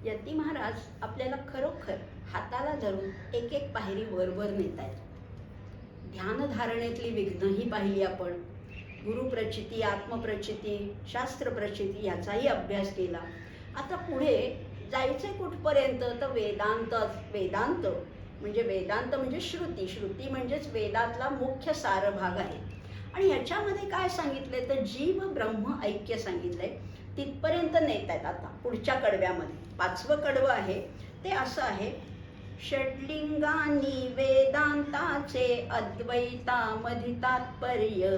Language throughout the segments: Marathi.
यती महाराज आपल्याला खरोखर हाताला धरून एक एक पायरी वर नेत आहेत. ध्यानधारणेतली विघ्नही पाहिली आपण. गुरुप्रचिती, आत्मप्रचिती, शास्त्रप्रचिती याचाही अभ्यास केला. आता पुढे जायचे कुठपर्यंत? तर वेदांत. वेदांत म्हणजे श्रुती. श्रुती म्हणजेच वेदातला मुख्य सारभाग आहे. आणि ह्याच्यामध्ये काय सांगितलंय तर जीव ब्रह्म ऐक्य सांगितलंय. तिथपर्यंत नेत आहेत. आता पुढच्या कडव्यामध्ये 5वं कडवं आहे ते असं आहे, षड्लिंगानी वेदांताचे अद्वैतामधि तात्पर्य,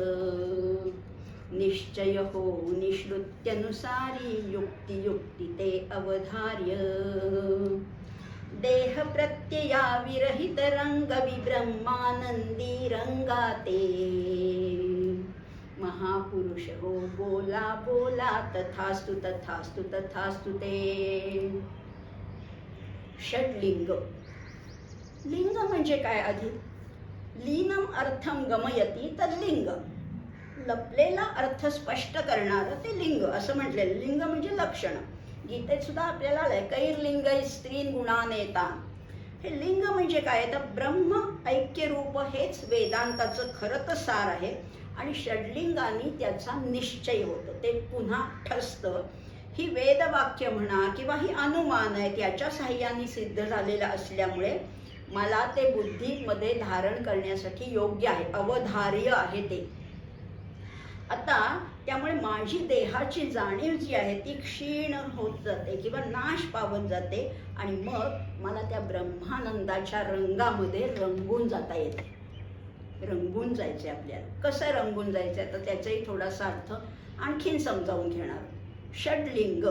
निश्चय हो निश्रुत्यनुसारी युक्ती ते अवधार्य, देह प्रत्यया विरहित रंग विब्रह्मानंदी रंगाते, महापुरुष हो बोला बोला तथास्तु तथास्तु तथास्तु ते. षड्लिंग. लिंग म्हणजे काय? आधी लीनम अर्थम गमयती तर लिंग, लपलेला अर्थ स्पष्ट करणारं ते लिंग असं म्हटलेलं. लिंग म्हणजे लक्षण. गीतेत सुद्धा आपल्याला आलंय, कैर्लिंग स्त्रीन गुणानेता. हे लिंग म्हणजे काय तर ब्रह्म ऐक्य रूप हेच वेदांताचं खरं तर सार आहे. आणि षड्लिंगानी त्याचा निश्चय होतो, ते पुन्हा ठसतं. ही वेदवाक्य म्हणा किंवा ही अनुमान आहे त्याच्या साह्याने सिद्ध झालेलं असल्यामुळे मला ते बुद्धीमध्ये धारण करण्यासाठी योग्य आहे, अवधार्य आहे ते. आता त्यामुळे माझी देहाची जाणीव जी आहे ती क्षीण होत जाते किंवा नाश पावत जाते. आणि मग मला त्या ब्रह्मानंदाच्या रंगामध्ये रंगून जाता येते. रंगून जायचे आपल्याला. कसं रंगून जायचं तर त्याचाही थोडासा अर्थ आणखीन समजावून घेणार. षड्लिंग.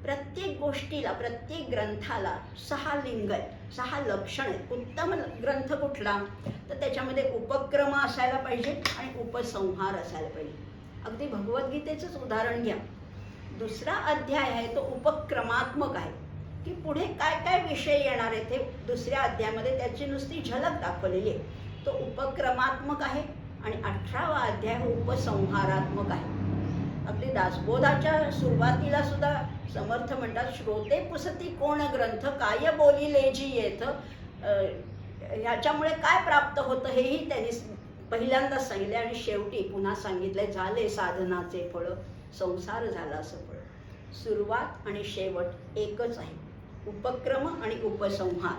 प्रत्येक गोष्टीला, प्रत्येक ग्रंथाला 6 लिंग आहेत, 6 लक्षण आहेत. उत्तम ग्रंथ कुठला तर त्याच्यामध्ये उपक्रम असायला पाहिजे आणि उपसंहार असायला पाहिजे. अगदी भगवद्गीतेचंच उदाहरण घ्या. 2रा अध्याय आहे तो उपक्रमात्मक आहे, की पुढे काय काय विषय येणार आहेत हे 2ऱ्या अध्यायामध्ये त्याची नुसती झलक दाखवलेली आहे. तो उपक्रमात्मक आहे. आणि 18वा अध्याय उपसंहारात्मक आहे. अगदी दासबोधाच्या सुरुवातीला सुद्धा समर्थ म्हणतात, श्रोते पुसती कोण ग्रंथ काय बोलिले जी येथ. ह्याच्यामुळे काय प्राप्त होतं हेही त्यांनी पहिल्यांदाच सांगितले. आणि शेवटी पुन्हा सांगितलंय, झाले साधनाचे फळ, संसार झाला असं फळ. सुरुवात आणि शेवट एकच आहे, उपक्रम आणि उपसंहार.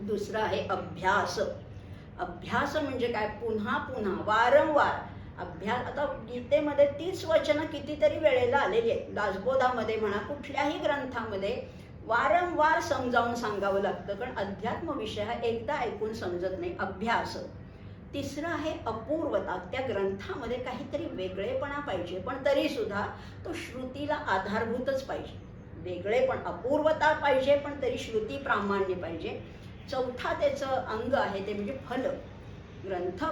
2रा आहे अभ्यास. अभ्यास म्हणजे काय? पुन्हा पुन्हा वारंवार अभ्यास. आता गीतेमध्ये 30 वचनं कितीतरी वेळेला आलेली आहेत. दासबोधामध्ये म्हणा, कुठल्याही ग्रंथामध्ये वारंवार समजावून सांगावं लागतं, कारण अध्यात्म विषय हा एकदा ऐकून समजत नाही. अभ्यास. 3रं आहे अपूर्वता. त्या ग्रंथामध्ये काहीतरी वेगळेपणा पाहिजे, पण तरी सुद्धा तो श्रुतीला आधारभूतच पाहिजे. वेगळेपण, अपूर्वता पाहिजे, पण तरी श्रुती प्रामाण्य पाहिजे. 4था त्याचं अंग आहे ते म्हणजे फल. ग्रंथ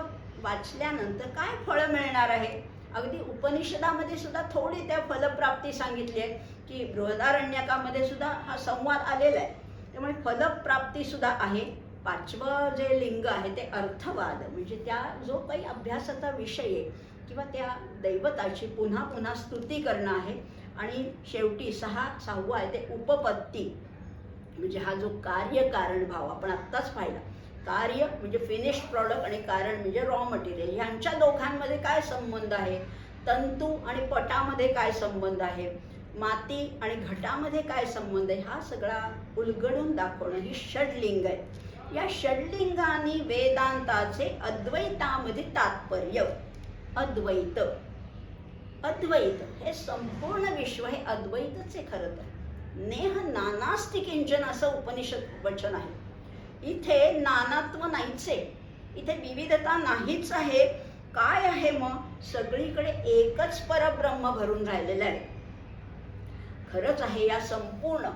वाचल्यानंतर काय फळ मिळणार आहे? अगदी उपनिषदामध्ये सुद्धा थोडी त्या फलप्राप्ती सांगितली आहे, की बृहदारण्यकामध्ये सुद्धा हा संवाद आलेला आहे. त्यामुळे फलप्राप्ती सुद्धा आहे. 5वं जे लिंग आहे ते अर्थवाद, म्हणजे त्या जो काही अभ्यासाचा विषय आहे किंवा त्या दैवताची पुन्हा पुन्हा स्तुती करणं आहे. आणि शेवटी 6वं आहे ते उपपत्ती, म्हणजे हा जो कार्य कारण भाव आपण आत्ताच पाहिला. कार्य म्हणजे फिनिश्ड प्रॉडक्ट आणि कारण म्हणजे रॉ मटेरियल. ह्यांच्या दोघांमध्ये काय संबंध आहे? तंतू आणि पटामध्ये काय संबंध आहे? माती आणि घटामध्ये काय संबंध आहे? हा सगळा उलगडून दाखवणं ही षड्लिंग आहे. या षड्लिंगानी वेदांताचे अद्वैतामध्ये तात्पर्य. अद्वैत. अद्वैत हे संपूर्ण विश्व हे अद्वैतच आहे खरं तर. नेह नानास्ति किंचन असं उपनिषद वचन आहे. इथे नानात्व नाहीच आहे, इथे विविधता नाहीच आहे. काय आहे मग? सगळीकडे एकच परब्रह्म भरून राहिलेलं आहे. खरंच आहे या संपूर्ण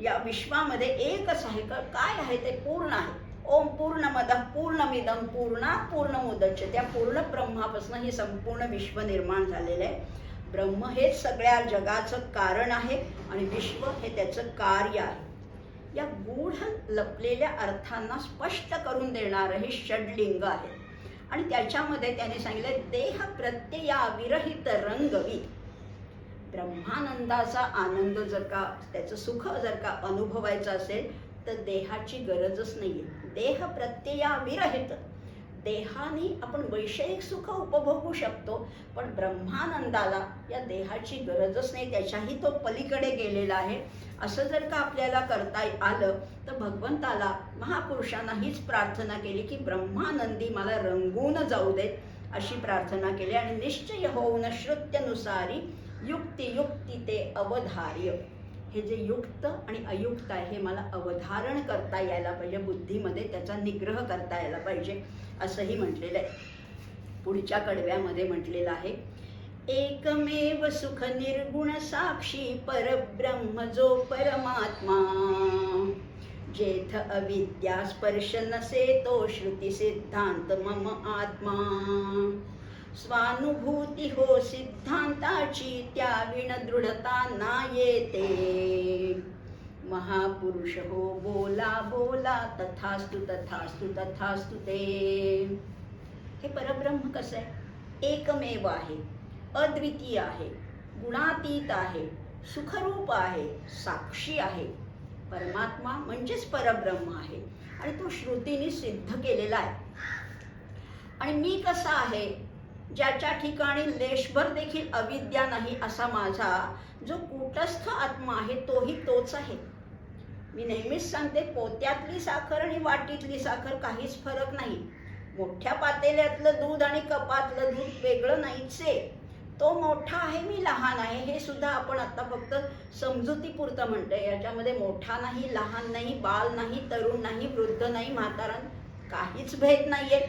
या विश्वामध्ये एकच आहे. काय आहे ते? पूर्ण आहे. ओम पूर्णमदः पूर्णमिदं पूर्णात् पूर्णमुदच्यते. त्या पूर्ण ब्रह्मापासून हे संपूर्ण विश्व निर्माण झालेलं आहे. ब्रह्म हेच सगळ्या जगाचं कारण आहे आणि विश्व हे त्याचं कार्य आहे. या गूढ लपलेल्या अर्थांना स्पष्ट करून देणारं हे षड्लिंग आहे. आणि त्याच्यामध्ये त्याने सांगितलं, देह प्रत्यया विरहित रंगवी. ब्रह्मानंदाचा आनंद जर का, त्याचं सुख जर का अनुभवायचं असेल तर देहाची गरजच नाहीये. देह प्रत्ययाविरहित, देहाने आपण वैषयिक सुख उपभोगू शकतो, पण ब्रह्मानंदाला या देहाची गरजच नाही, त्याच्याही तो पलीकडे गेलेला आहे. असं जर का आपल्याला करता आलं तर भगवंताला, महापुरुषांना हीच प्रार्थना केली की ब्रह्मानंदी मला रंगून जाऊ देत, अशी प्रार्थना केली. आणि निश्चय होऊन श्रुत्यनुसारी युक्ती युक्ती ते अवधार्य, हे जे युक्त आणि अयुक्त आहे हे मला अवधारण करता यायला पाहिजे, बुद्धीमध्ये त्याचा निग्रह करता यायला पाहिजे, असंही म्हटलेलं आहे. पुढच्या कडव्यामध्ये म्हटलेलं आहे, एकमेव सुख निर्गुण साक्षी परब्रह्म जो परमात्मा, जेथ अविद्या स्पर्श नसे तो श्रुती सिद्धांत मम आत्मा, स्वानुभूती हो सिद्धांताची त्या विण दृढता ना येते, महापुरुष हो बोला बोला तथास्तु तथास्तु तथास्तु ते. हे परब्रह्म कसं आहे? एकमेव आहे, अद्वितीय आहे, गुणातीत आहे, सुखरूप आहे, साक्षी आहे. परमात्मा म्हणजेच परब्रह्म आहे आणि तो श्रुतीने सिद्ध केलेला आहे. आणि मी कसा आहे? ज्याच्या ठिकाणी लेशभर देखील अविद्या नाही असा माझा जो कूटस्थ आत्मा आहे तोही तोच आहे. मी नेहमीच सांगते, पोत्यातली साखर आणि वाटीतली साखर काहीच फरक नाही. मोठ्या पातेल्यातलं दूध आणि कपातलं दूध वेगळं नाहीच आहे. तो मोठा आहे, मी लहान आहे, हे सुद्धा आपण आता फक्त समजुतीपुरतं म्हणतोय. याच्यामध्ये मोठा नाही, लहान नाही, बाल नाही, तरुण नाही, वृद्ध नाही, म्हातारा, काहीच भेद नाहीये.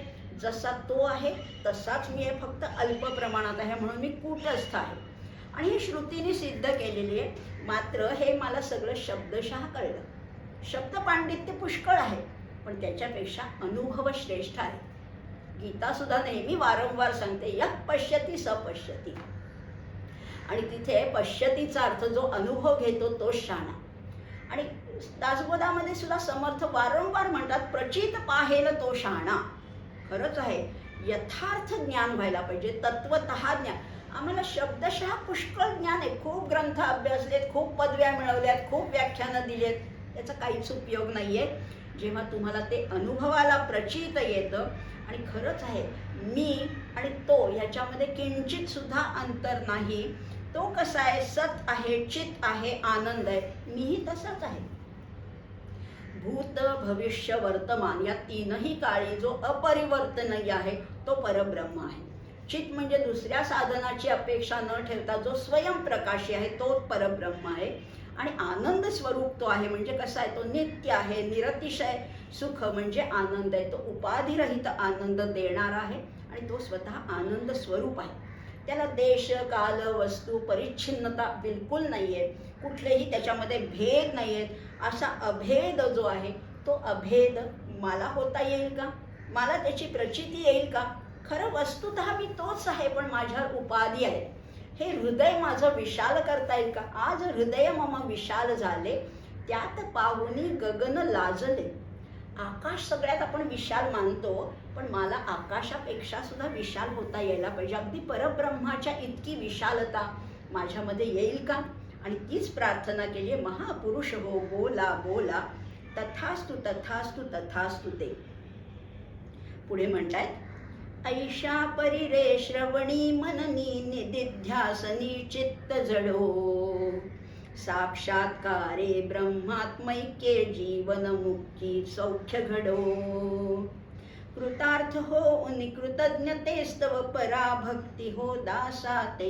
जसा तो आहे तसाच मी आहे, फक्त अल्प प्रमाणात आहे, म्हणून मी कूटस्थ आहे. आणि ही श्रुतीने सिद्ध केलेली आहे. मात्र हे मला सगळं शब्दशः कळलं. शब्द पांडित्य पुष्कळ आहे, पण त्याच्यापेक्षा अनुभव श्रेष्ठ आहे. गीता सुद्धा नेहमी वारंवार सांगते, यः पश्यति स पश्यति. आणि तिथे पश्यतीचा अर्थ जो अनुभव घेतो तोच शहाणा. आणि दासबोधामध्ये सुद्धा समर्थ वारंवार म्हणतात, प्रचित पाहेल तो शहाणा. खरंच आहे, यथार्थ ज्ञान व्हायला पाहिजे, तत्वतः ज्ञान. आम्हाला शब्दशः पुष्कळ ज्ञान आहे, खूप ग्रंथ अभ्यासलेत, खूप पदव्या मिळवल्यात, खूप व्याख्यानं दिलेत, त्याचा काहीच उपयोग नाहीये जेव्हा तुम्हाला ते अनुभवाला प्रचित येतं. आणि खरंच आहे, मी आणि तो ह्याच्यामध्ये किंचित सुद्धा अंतर नाही. तो कसा आहे? सत आहे, चित आहे, आनंद आहे. मीही तसाच आहे. भूत भविष्य वर्तमान या तीनही काळी जो अपरिवर्तनीय आहे तो परब्रह्म आहे. चित म्हणजे दुसऱ्या साधनाची अपेक्षा न ठेवता जो स्वयंप्रकाशी आहे तो परब्रह्म आहे. आणि आनंद स्वरूप तो आहे, म्हणजे कसा आहे? तो नित्य आहे, निरतिशय सुख म्हणजे आनंद आहे. तो उपाधिरहित आनंद देणारा आहे आणि तो स्वतः आनंद स्वरूप आहे. त्याला देश काल वस्तू परिच्छिन्नता बिलकुल नाहीये, कुठलेही त्याच्यामध्ये भेद नाहीयेत. असा अभेद जो आहे तो अभेद मला होता येईल का? मला त्याची प्रचिती येईल का? खरं वस्तुतः मी तोच आहे, पण माझ्यावर उपाधी आहे. हे हृदय माझं विशाल करता येईल का? आज हृदय मम विशाल झाले, त्यात पाहुनी गगन लाजले. आकाश सगळ्यात आपण विशाल मानतो, पण मला आकाशापेक्षा सुद्धा विशाल होता यायला पाहिजे. अगदी परब्रह्माच्या इतकी विशालता माझ्यामध्ये येईल का? आणि तीच प्रार्थना केली आहे, महापुरुष हो बोला बोला तथास्तु तथास्तु तथास्तु ते. पुढे म्हणतायत, ऐशा परिरे श्रवणी मननी निदिध्यासनी चित्त जडो, साक्षात्कारे ब्रह्मात्मैक्ये जीवन मुक्ती सौख्य घडो, कृतार्थ हो निकृतज्ञतेस्तव पराभक्ती हो दासाते,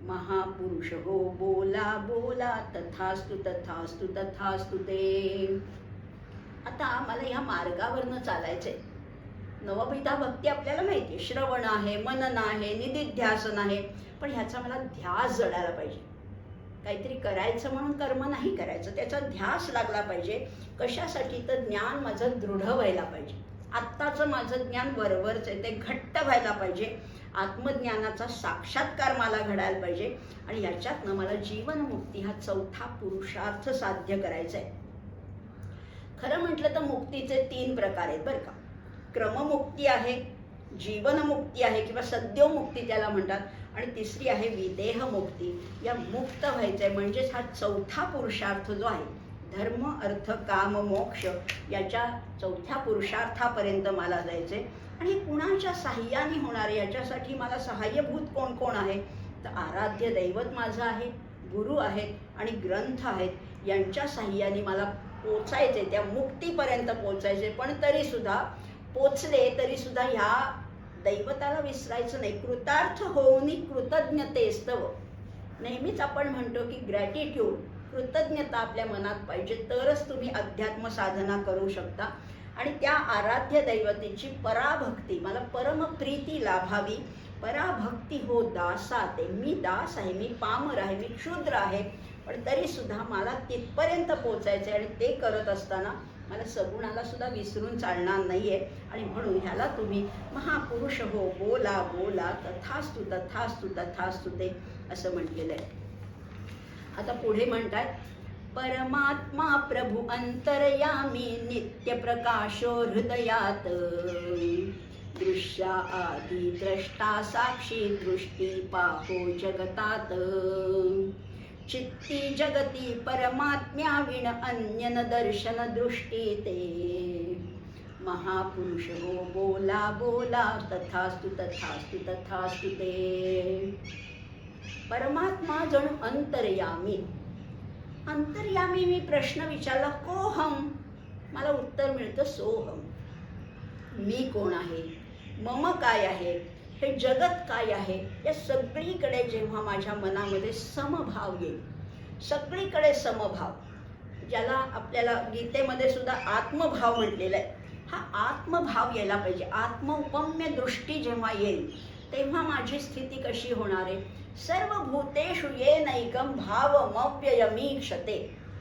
महापुरुष हो बोला बोला तथास्तु तथास्तु तथास्तु ते. आता मला या मार्गावरनं चालायचंय. नवविधा भक्ती आपल्याला माहिती आहे, श्रवण आहे, मनन आहे, निदिध्यासन आहे, पण ह्याचा मला ध्यास जडायला पाहिजे. काहीतरी करायचं म्हणून कर्म नाही करायचं, त्याचा ध्यास लागला पाहिजे. कशासाठी? तर ज्ञान माझं दृढ व्हायला पाहिजे. आत्ताचं माझं ज्ञान वरवरच आहे, ते घट्ट व्हायला पाहिजे. आत्मज्ञानाचा साक्षात्कार मला घडायला पाहिजे आणि याच्यातनं मला जीवनमुक्ती हा चौथा पुरुषार्थ साध्य करायचा आहे. खरं म्हटलं तर मुक्तीचे 3 प्रकार आहेत बरं का. क्रममुक्ती आहे, जीवनमुक्ती आहे किंवा सद्योमुक्ती त्याला म्हणतात, आणि तिसरी आहे विदेह मुक्ती. या मुक्त व्हायचंय म्हणजेच हा चौथा पुरुषार्थ जो आहे, धर्म अर्थ काम मोक्ष, याच्या चौथ्या पुरुषार्थापर्यंत मला जायचंय. आणि हे कुणाच्या साह्याने होणार आहे, याच्यासाठी मला सहाय्यभूत कोण कोण आहे, तर आराध्य दैवत माझं आहे, गुरु आहेत आणि ग्रंथ आहेत. यांच्या साह्याने मला पोचायचे, त्या मुक्तीपर्यंत पोचायचे. पण तरीसुद्धा पोचले तरीसुद्धा ह्या दैवताला विसरायचं नाही. कृतार्थ होऊन कृतज्ञतेस्तव. नेहमीच आपण म्हणतो की ग्रॅटिट्यूड, कृतज्ञता आपल्या मनात पाहिजे, तरच तुम्ही अध्यात्म साधना करू शकता. आणि त्या आराध्य दैवतेची पराभक्ती, मला परमप्रीती लाभावी. पराभक्ती हो दासाते. मी दास आहे, मी पामर आहे, मी क्षुद्र आहे, पण तरीसुद्धा मला तिथपर्यंत पोचायचं आहे. आणि ते करत असताना मला सगुणाला सुद्धा विसरून चालणार नाहीये. आणि म्हणून ह्याला तुम्ही महापुरुष हो बोला बोला, तथास्तु तथास्तु तथास्तु ते असं म्हटलेलं आहे. आता पुढे म्हणतात, परमात्मा प्रभु अंतर्यामी नित्य प्रकाशो हृदयात. दृश्या आदि द्रष्टा साक्षी दृष्टी पाहो जगतात. चित्ती जगती परमात्म्या विण अन्य न दर्शन दृष्टी ते. महापुरुष हो बोला बोला, तथास्तु तथास्तु तथास्तु ते. परमात्मा जणू अंतर्यामी. अंतर्यामी मी प्रश्न विचारला, कोहम, मला उत्तर मिळतं सोहम. मी कोण आहे, मम काय आहे, हे जगत काय आहे, या सगळीकडे जेव्हा माझ्या मनामध्ये समभाव येईल, सगळीकडे समभाव, ज्याला आपल्याला गीतेमध्ये सुद्धा आत्मभाव म्हटलेला आहे, हा आत्मभाव यायला पाहिजे. आत्मौपम्य दृष्टी जेव्हा येईल तेव्हा माझी स्थिती कशी होणार आहे. सर्व भूतेषु येनैकं भावमव्ययमीक्षते.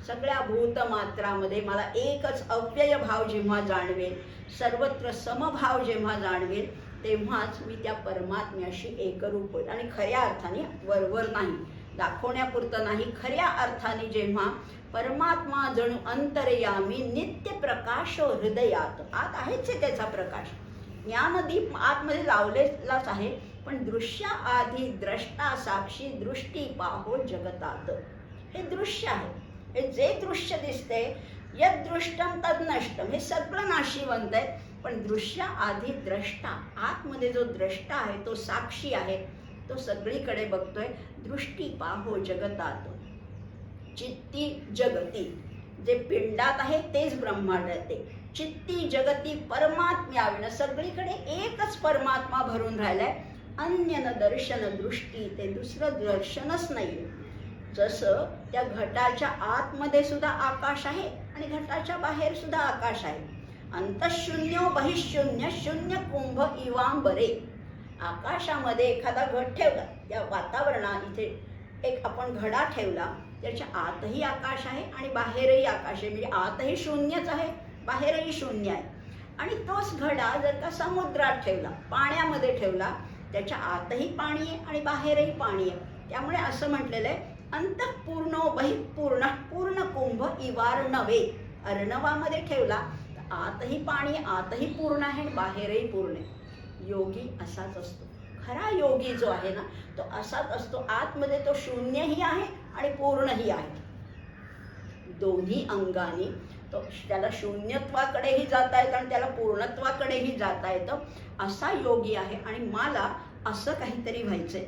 सगळ्या भूतमात्रामध्ये मला एकच अव्यय भाव जेव्हा जाणवेल, सर्वत्र समभाव जेव्हा जाणवेल, तेव्हाच मी त्या परमात्म्याशी एकरूप होईल. आणि खऱ्या अर्थाने वरवर नाही, दाखवण्यापुरतं नाही, खऱ्या अर्थाने जेव्हा परमात्मा जणू अंतर्यामी नित्य प्रकाश हृदयात. आत आहेच आहे त्याचा प्रकाश, ज्ञानदीप आतमध्ये लावलेलाच आहे, पण दृश्या आधी द्रष्टा साक्षी दृष्टी पाहो जगतात. हे दृश्य आहे, हे जे दृश्य दिसते, यद दृष्टम तद नष्टम, हे सगळं नाशिवंत आहे. पण दृश्य आधी द्रष्टा, आतमध्ये जो द्रष्टा आहे, तो साक्षी आहे, तो सगळीकडे बघतोय. दृष्टी पाहो जगतात. चित्ती जगती, जे पिंडात आहे तेच ब्रह्मांडात आहे. चित्ती जगती परमात्म्याविण, सगळीकडे एकच परमात्मा भरून राहिलाय. अन्य न दर्शन दृष्टी, ते दुसरं दर्शनच नाही. जसं त्या घटाच्या आतमध्ये सुद्धा आकाश आहे आणि घटाच्या बाहेर सुद्धा आकाश आहे. अंतशून्यो बहिशून्य शून्य कुंभ इवांबरे. आकाशामध्ये एखादा घट ठेवला, त्या वातावरणात इथे एक आपण घडा ठेवला, त्याच्या आतही आकाश आहे आणि बाहेरही आकाश आहे. म्हणजे आतही शून्यच आहे, बाहेरही शून्य आहे. आणि तोच घडा जर का समुद्रात ठेवला, पाण्यामध्ये ठेवला, त्याच्या आतही पाणी आहे आणि बाहेरही पाणी आहे. त्यामुळे असं म्हटलेलं आहे, अंतःपूर्णो बहिःपूर्ण पूर्ण कुंभ इवार नवे. अर्णवामध्ये ठेवला तर आतही पाणी, आतही पूर्ण आहे, बाहेरही पूर्ण आहे. योगी असाच असतो. खरा योगी जो आहे ना, तो असाच असतो. आतमध्ये तो शून्यही आहे आणि पूर्णही आहे. दोन्ही अंगाने तो, त्याला शून्यत्वाकडेही जाता येतं आणि त्याला पूर्णत्वाकडेही जाता येतं. असा योगी आहे. आणि मला असं काहीतरी व्हायचंय.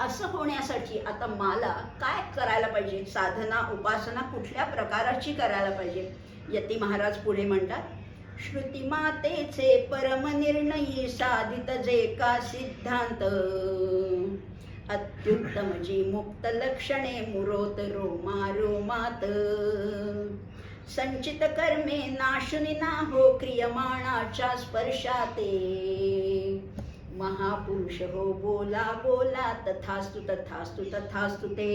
असं होण्यासाठी आता मला काय करायला पाहिजे, साधना उपासना कुठल्या प्रकाराची करायला पाहिजे. यती महाराज पुढे म्हणतात, श्रुतिमातेचे परमनिर्णयी साधित जे का सिद्धांत. अत्युत्तम जी मुक्त लक्षणे मुरोत रोमा रोमात. संचित कर्मे नाशुनी ना हो क्रियमाणाच्या स्पर्शाते. महापुरुष हो बोला बोला, तथास्तु तथास्तु तथास्तु ते.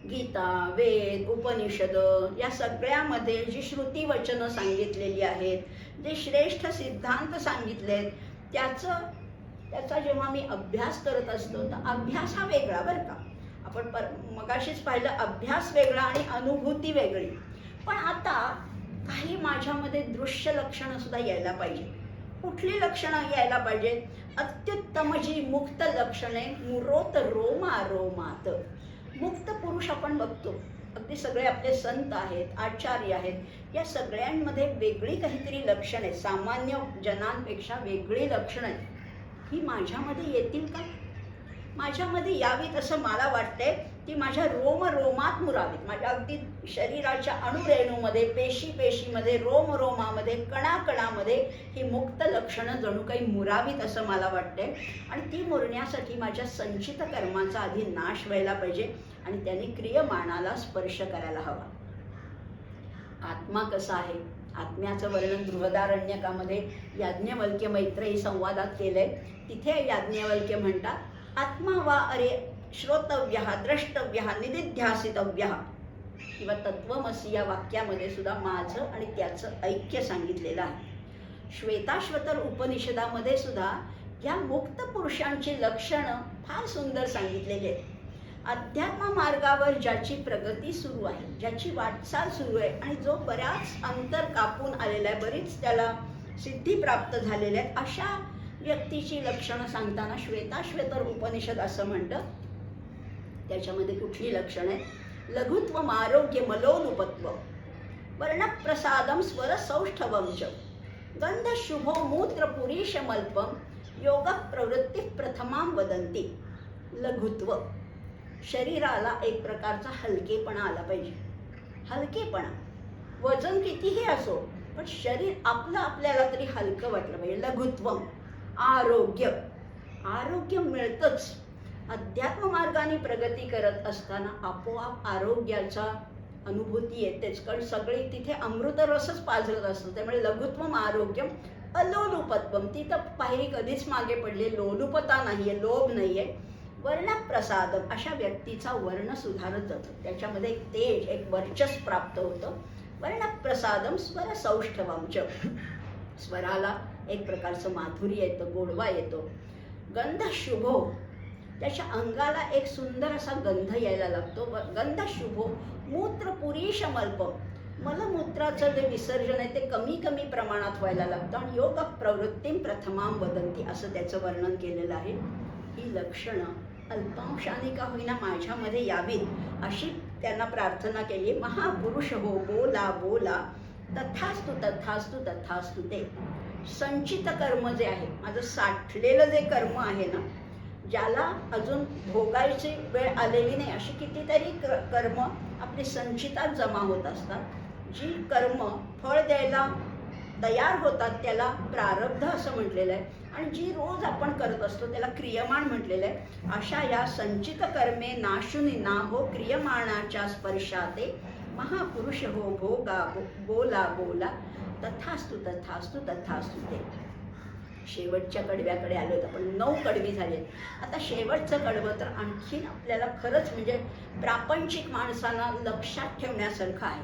गीता, वेद, उपनिषद या सगळ्यामध्ये जी श्रुती वचनं सांगितलेली आहेत, जे श्रेष्ठ सिद्धांत सांगितलेत, त्याचा जेव्हा मी अभ्यास करत असतो, तर अभ्यास हा वेगळा बरं का. आपण मगाशीच पाहिलं, अभ्यास वेगळा आणि अनुभूती वेगळी. पण आता काही माझ्यामध्ये दृश्य लक्षणं सुद्धा यायला पाहिजे. कुठली लक्षणं यायला पाहिजेत. अत्युत्तम जी मुक्त लक्षणे मुरोत रोमा रोमात. मुक्त पुरुष आपण बघतो, अगदी सगळे आपले संत आहेत, आचार्य आहेत, या सगळ्यांमध्ये वेगळी काहीतरी लक्षण आहेत, सामान्य जनांपेक्षा वेगळी लक्षणं आहेत. ही माझ्यामध्ये येतील का? माझ्यामध्ये यावीत असं मला वाटतंय, ती माझ्या रोमात मुरावीत. माझ्या अगदी शरीराच्या अणुरेणूमध्ये, पेशीमध्ये, रोमामध्ये, कणाकणामध्ये ही मुक्त लक्षणं जणू काही मुरावीत असं मला वाटतंय. आणि ती मुरण्यासाठी माझ्या संचित कर्माचा आधी नाश व्हायला पाहिजे आणि त्याने क्रियमाणाला स्पर्श करायला हवा. आत्मा कसा आहे? आत्म्याचं वर्णन बृहदारण्यकामध्ये याज्ञवल्क्य मैत्रेयी संवादात केलंय. तिथे याज्ञवल्क्य म्हणतात, आत्मा वा अरे श्रोतव्य, द्रष्टव्य, निदिध्यासितव्य. किंवा तत्वमसी या वाक्यामध्ये सुद्धा माझं आणि त्याचं ऐक्य सांगितलेलं आहे. श्वेताश्वतर उपनिषदामध्ये सुद्धा या मुक्त पुरुषांची लक्षणं फार सुंदर सांगितलेली आहेत. अध्यात्म मार्गावर ज्याची प्रगती सुरू आहे, ज्याची वाटचाल सुरू आहे आणि जो बऱ्याच अंतर कापून आलेला आहे, बरीच त्याला सिद्धी प्राप्त झालेल्या आहेत, अशा व्यक्तीची लक्षणं सांगताना श्वेताश्वेतर उपनिषद असं म्हणतं. त्याच्यामध्ये कुठली लक्षणं आहेत? लघुत्वम आरोग्य मलोनुपत्व, वर्णप्रसादम स्वर सौष्ठवम च, गंध शुभो मूत्र पुरीशमल्पम, योग प्रवृत्ती प्रथमाम वदंती. लघुत्व, शरीराला एक प्रकारचा हलकेपणा आला पाहिजे. हलकेपणा, वजन कितीही असो पण शरीर आपलं आपल्याला तरी हलकं वाटलं पाहिजे. लघुत्वम. आरोग्य, आरोग्य मिळतंच. अध्यात्म मार्गाने प्रगती करत असताना आपोआप आरोग्याचा अनुभूती येतेच, कारण सगळी तिथे अमृत रसच पाझरत असतं. त्यामुळे लघुत्वम आरोग्यम अलोलुपत्वम, तिथं पायरी कधीच मागे पडली, लोलुपता नाहीये, लोभ नाहीये. वर्णप्रसादम, अशा व्यक्तीचा वर्ण सुधारत जातो, त्याच्यामध्ये एक तेज, एक वर्चस्व प्राप्त होतं. वर्णप्रसादम स्वर सौष्ठवम च, स्वराला एक प्रकारचं माधुर्य येतं, गोडवा येतो. गंध शुभो, त्याच्या अंगाला एक सुंदर असा गंध यायला लागतो. गंध शुभो मूत्र पुरीशमल्प, मलमूत्राचं जे विसर्जन आहे ते कमी कमी प्रमाणात व्हायला लागतं. आणि योग प्रवृत्ती प्रथमाम वदंती, असं त्याचं वर्णन केलेलं आहे. ही लक्षणं अल्पांशाने का होईना माझ्यामध्ये यावीत अशी त्यांना प्रार्थना केली. महापुरुष हो बोला बोला, तथास्तु तथास्तु तथास्तु. ते संचित कर्म जे आहे, माझं साठलेलं जे कर्म आहे ना, ज्याला अजून भोगायची वेळ आलेली नाही, अशी कितीतरी कर्म आपली संचितात जमा होत असतात. जी कर्म फळ द्यायला तयार होतात त्याला प्रारब्ध असं म्हटलेलं आहे, आणि जी रोज आपण करत असतो त्याला क्रियमाण म्हटलेलं आहे. अशा या संचित कर्मे नाशुनी ना हो क्रियमाणाच्या स्पर्शाते, महापुरुष हो भोगा बोला बोला, तथास्तु तथास्तु तथास्तु. ते शेवटच्या कडव्याकडे आलो होतो आपण, 9 कडवी झाले. आता शेवटचं कडवं तर आणखीन आपल्याला खरंच म्हणजे प्रापंचिक माणसांना लक्षात ठेवण्यासारखं आहे.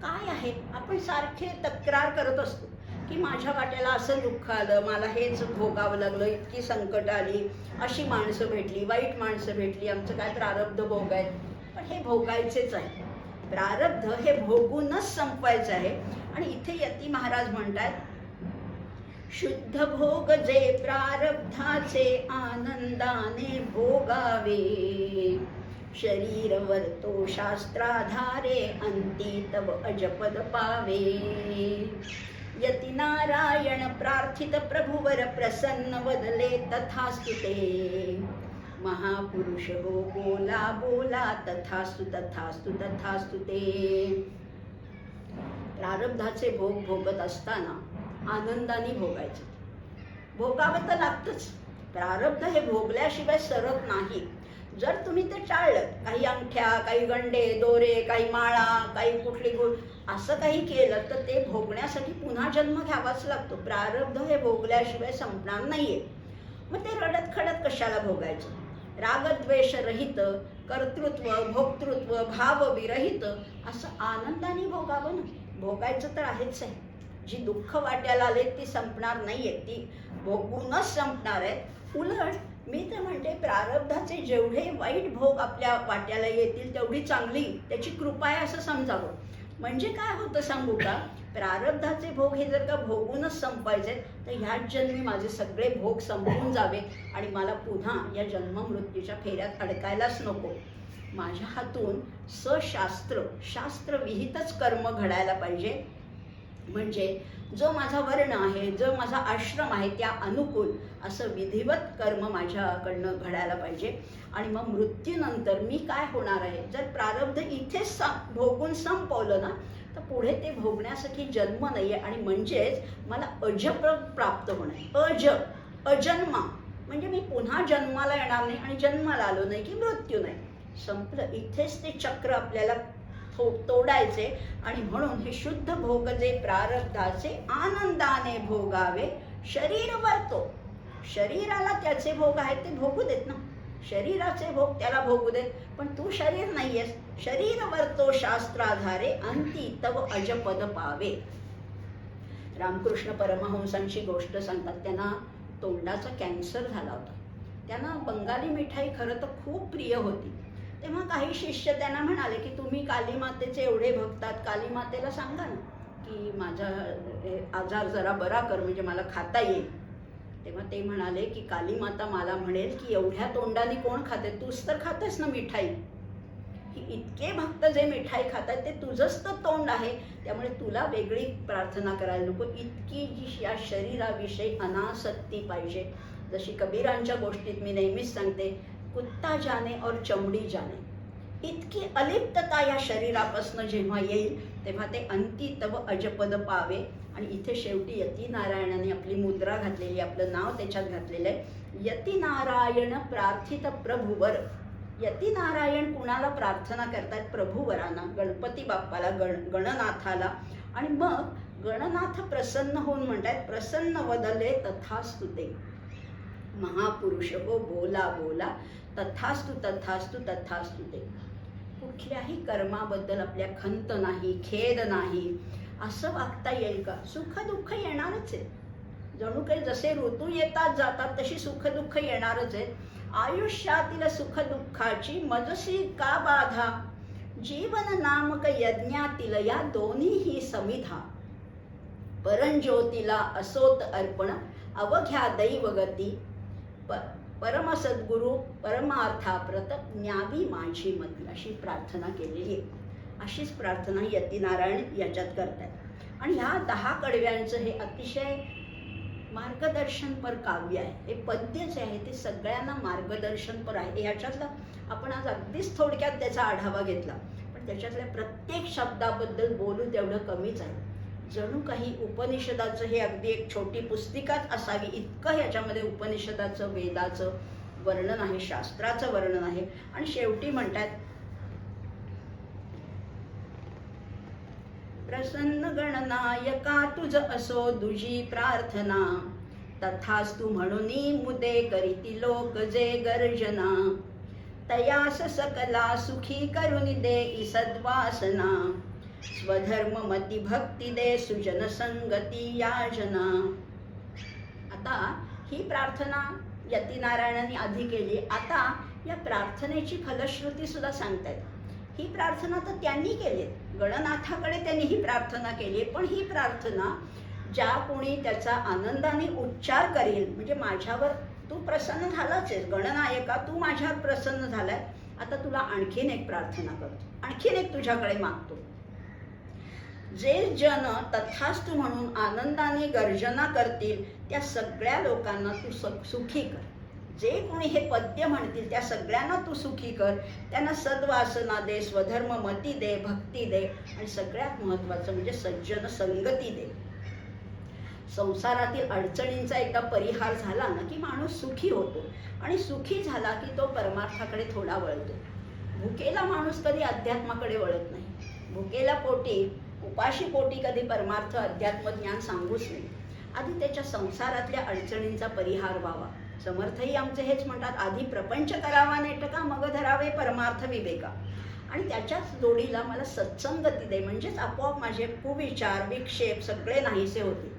काय आहे? आपण सारखे तक्रार करत असतो की माझ्या वाट्याला असं दुःख आलं, मला हेच भोगावं लागलं, इतकी संकट आली, अशी माणसं भेटली, वाईट माणसं भेटली, आमचं काय प्रारब्ध भोग आहेत. पण हे भोगायचेच आहे. प्रारब्ध हे भोगूनच संपवायचं आहे. आणि इथे यती महाराज म्हणतात, शुद्ध भोग जे प्रारब्धाचे आनंदाने भोगावे, शरीरवर तो शास्त्राधारे अंती तव अजपद पावे. यती नारायण प्रार्थित प्रभुवर प्रसन्न वदले, तथास्तु ते. महापुरुष हो बोला बोला, तथास्तु तथास्तु तथास्तु ते. प्रारब्धाचे भोग भोगत असताना आनंदाने भोगायचं. भोगावं तर लागतंच. प्रारब्ध हे भोगल्याशिवाय सरत नाही. जर तुम्ही ते टाळलं, काही अंगठ्या, काही गंडे दोरे, काही माळा, काही कुठली असं काही केलं तर ते भोगण्यासाठी पुन्हा जन्म घ्यावाच लागतो. प्रारब्ध हे भोगल्याशिवाय संपणार नाहीये. मग ते रडत खडत कशाला भोगायचं? रागद्वेष रहित, कर्तृत्व भोक्तृत्व भाव विरहित असं आनंदाने भोगावं ना. भोगायचं तर आहेच आहे. जी दुःख वाट्याला आले ती संपणार नाहीये, ती भोगूनच संपणार आहे. उलट मी तर म्हणते, प्रारब्धाचे जेवढे वाईट भोग आपल्या वाट्याला येतील तेवढी चांगली त्याची कृपा आहे असं समजावं. म्हणजे काय होतं सांगू का, प्रारब्धाचे भोग हे जर का भोगूनच संपायचे तर ह्याच जन्मी माझे सगळे भोग संपून जावे आणि मला पुन्हा या जन्म मृत्यूच्या फेऱ्यात अडकायलाच नको. माझ्या हातून शास्त्र विहितच कर्म घडायला पाहिजे. म्हणजे जो माझा वर्ण आहे, जो माझा आश्रम आहे त्या अनुकूल असं विधिवत कर्म माझ्याकडनं घडायला पाहिजे. आणि मग मृत्यूनंतर मी काय होणार आहे, जर प्रारब्ध इथेच भोगून संपवलं ना तर पुढे ते भोगण्यासाठी जन्म नाही आहे. आणि म्हणजेच मला प्राप्त होणार. अजन्मा म्हणजे मी पुन्हा जन्माला येणार नाही आणि जन्माला आलो नाही की मृत्यू नाही, संपलं. इथेच ते चक्र आपल्याला तोडायचे. आणि म्हणून हे शुद्ध भोग जे प्रारब्धाचे आनंदाने भोगावे. शरीर वरतो, शरीराला त्याचे भोग आहेत ते भोगू देत ना, शरीराचे भोग त्याला भोगू देत. पण तू शरीर नाहीयेस. शरीर वरतो शास्त्राधारे अंती तव अजपद पावे. रामकृष्ण परमहंसांची गोष्ट सांगतात. त्यांना तोंडाचा कॅन्सर झाला होता. त्यांना बंगाली मिठाई खरं तर खूप प्रिय होती. तेव्हा काही शिष्य त्यांना म्हणाले की तुम्ही कालीमातेचे एवढे भक्त आहात, कालीमातेला सांगा ना की माझा आजार जरा बरा कर म्हणजे मला खाता येईल. तेव्हा ते म्हणाले की कालीमाता मला म्हणेल की एवढ्या तोंडाने कोण खाते, तूच तर खातेस ना मिठाई. की इतके भक्त जे मिठाई खातात ते तुझंच तर तोंड आहे, त्यामुळे तुला वेगळी प्रार्थना करायला नको. इतकी जी या शरीराविषयी अनासक्ती पाहिजे. जशी कबीरांच्या गोष्टीत मी नेहमीच सांगते, कुत्ता जाने और चमडी जाने. इतकी अलिप्तता या शरीरापासून जेव्हा येईल तेव्हा ते अंती तव अजपद पावे. आणि इथे शेवटी यती नारायणाने आपली मुद्रा घातलेली, आपलं नाव त्याच्यात घातलेलं आहे. यती नारायण प्रार्थित प्रभुवर. यती नारायण कुणाला प्रार्थना करतात? प्रभुवरांना, गणपती बाप्पाला, गणनाथाला. आणि मग गणनाथ प्रसन्न होऊन म्हणतात, प्रसन्न वदले तथास्तु ते. महापुरुष हो बोला बोला, तथास्तु तथास्तु तथास्तु ते. कुठल्याही कर्माबद्दल आपल्या खंत नाही, खेद नाही. असं वागता येईल का? सुख दुःख येणारच आहे. जणू काही जसे ऋतू येतात जातात तशी सुख दुःख येणारच आहे. आयुष्यातील सुख दुःखाची मजसी का बाधा. जीवन नामक यज्ञातील या दोन्हीही समिधा. परंज्योतीला असोत अर्पण, अवघ्या दैवगती. परम सद्गुरु परमार्थाप्रत न्यावी माझी मती. अशी प्रार्थना केलेली आहे. अशीच प्रार्थना यतीनारायण याच्यात करतात. आणि ह्या 10 कडव्यांचं हे अतिशय मार्गदर्शनपर काव्य आहे. हे पद्य जे आहे ते सगळ्यांना मार्गदर्शनपर आहे. ह्याच्यातला आपण आज अगदीच थोडक्यात त्याचा आढावा घेतला, पण त्याच्यातल्या प्रत्येक शब्दाबद्दल बोलू तेवढं कमीच आहे. जणू काही उपनिषदाचं हे अगदी एक छोटी पुस्तिकाच असावी इतकं ह्याच्यामध्ये उपनिषदाचं, वेदाचं वर्णन आहे, शास्त्राचं वर्णन आहे. आणि शेवटी म्हणतात, प्रसन्न गणनायका तुझ असो दुजी प्रार्थना. तथास्तु म्हणूनी मुदे करीती लोक जे गर्जना. तयास सकला सुखी करुनी दे सद्वासना. स्वधर्म मती भक्ती दे सुजन संगती याजना. आता ही प्रार्थना यतीनारायणांनी आधी केली. आता या प्रार्थनेची फलश्रुती सुद्धा सांगतायत. ही प्रार्थना तर त्यांनी केली, गणनाथाकडे त्यांनी ही प्रार्थना केली. पण ही प्रार्थना ज्या कोणी त्याचा आनंदाने उच्चार करेल, म्हणजे माझ्यावर तू प्रसन्न झालाच आहेस गणनायका, तू माझ्यावर प्रसन्न झालाय, आता तुला आणखीन एक प्रार्थना करतो, आणखीन एक तुझ्याकडे मागतो. जे जन तथास्तु म्हणून आनंदाने गर्जना करतील त्या सगळ्या लोकांना तू सुखी कर. जे कोणी हे पद्य म्हणतील त्या सगळ्यांना तू सुखी कर. त्यांना सद्वासना दे, स्वधर्म मती दे, भक्ती दे, आणि सगळ्यात महत्त्वाचं म्हणजे सज्जन संगती दे. संसारातील अडचणींचा एकदा परिहार झाला ना की माणूस सुखी होतो, आणि सुखी झाला की तो परमार्थाकडे थोडा वळतो. भुकेला माणूस कधी अध्यात्माकडे वळत नाही. भुकेला पोटी, उपाशी पोटी कधी परमार्थ अध्यात्म ज्ञान सांगूच नाही. आधी त्याच्या संसारातल्या अडचणींचा परिहार व्हावा. समर्थही आमचे हेच म्हणतात, आधी प्रपंच करावा नेटका, मग धरावे परमार्थ विवेका. आणि त्याच्याच जोडीला मला सत्संगती दे, म्हणजेच आपोआप माझे कुविचार विक्षेप सगळे नाहीसे होते.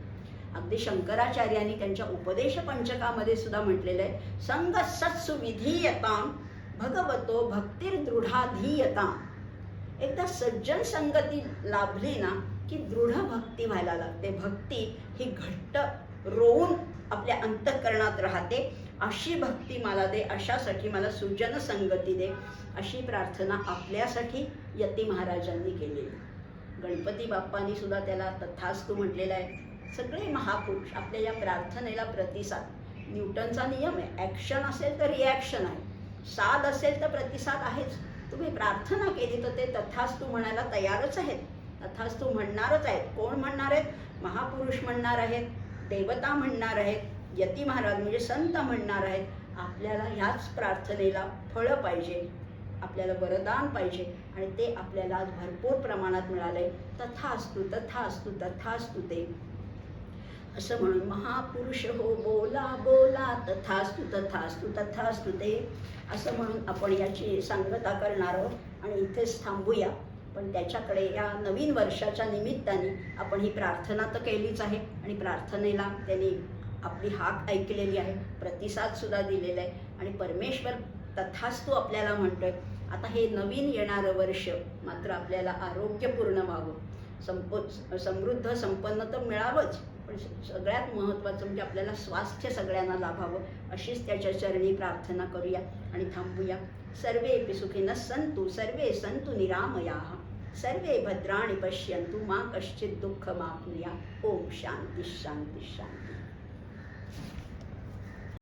अगदी शंकराचार्यांनी त्यांच्या उपदेश पंचकामध्ये सुद्धा म्हटलेलं आहे, संग सत्सु विधीयताम भगवतो भक्तिर्दृढाधीयताम. एकदा सज्जन संगती लाभली ना की दृढ भक्ती व्हायला लागते. भक्ती ही घट्ट रोवून आपल्या अंतःकरणात राहते. अशी भक्ती मला दे, अशासाठी मला सुजन संगती दे, अशी प्रार्थना आपल्यासाठी यती महाराजांनी केलेली. गणपती बाप्पांनी सुद्धा त्याला तथास्तु म्हटलेलं आहे. सगळे महापुरुष आपल्या या प्रार्थनेला प्रतिसाद, न्यूटनचा नियम आहे, ॲक्शन असेल तर रिॲक्शन आहे, साध असेल तर प्रतिसाद आहेच. तुम्ही प्रार्थना केली तर ते तथास्तु म्हणायला तयारच आहेत, तथास्तु म्हणणारच आहेत. कोण म्हणणार आहेत? महापुरुष म्हणणार आहेत, देवता म्हणणार आहेत, यती महाराज म्हणजे संत म्हणणार आहेत. आपल्याला ह्याच प्रार्थनेला फळं पाहिजे, आपल्याला वरदान पाहिजे आणि ते आपल्याला आज भरपूर प्रमाणात मिळालंय. तथास्तु तथास्तु तथास्तु ते असं म्हणून महापुरुष हो बोला बोला, तथास्तु तथास्तु तथास्तु ते असं म्हणून आपण याची सांगता करणार आहोत आणि इथेच थांबूया. पण त्याच्याकडे या नवीन वर्षाच्या निमित्ताने आपण ही प्रार्थना तर केलीच आहे आणि प्रार्थनेला त्यांनी आपली हाक ऐकलेली आहे, प्रतिसाद सुद्धा दिलेला आहे आणि परमेश्वर तथास्तु आपल्याला म्हणतोय. आता हे नवीन येणारं वर्ष मात्र आपल्याला आरोग्यपूर्ण व्हावं, समृद्ध संपन्न तर मिळावंच, पण सगळ्यात महत्त्वाचं म्हणजे आपल्याला स्वास्थ्य सगळ्यांना लाभावं, अशीच त्याच्या चरणी प्रार्थना करूया आणि थांबूया. सर्वेपि सुखिनः सन्तु, सर्वे सन्तु निरामयाः, सर्वे भद्राणि पश्यन्तु, मा कश्चित् दुःखमाप्नुयात्. ओम शांती शांती शांती.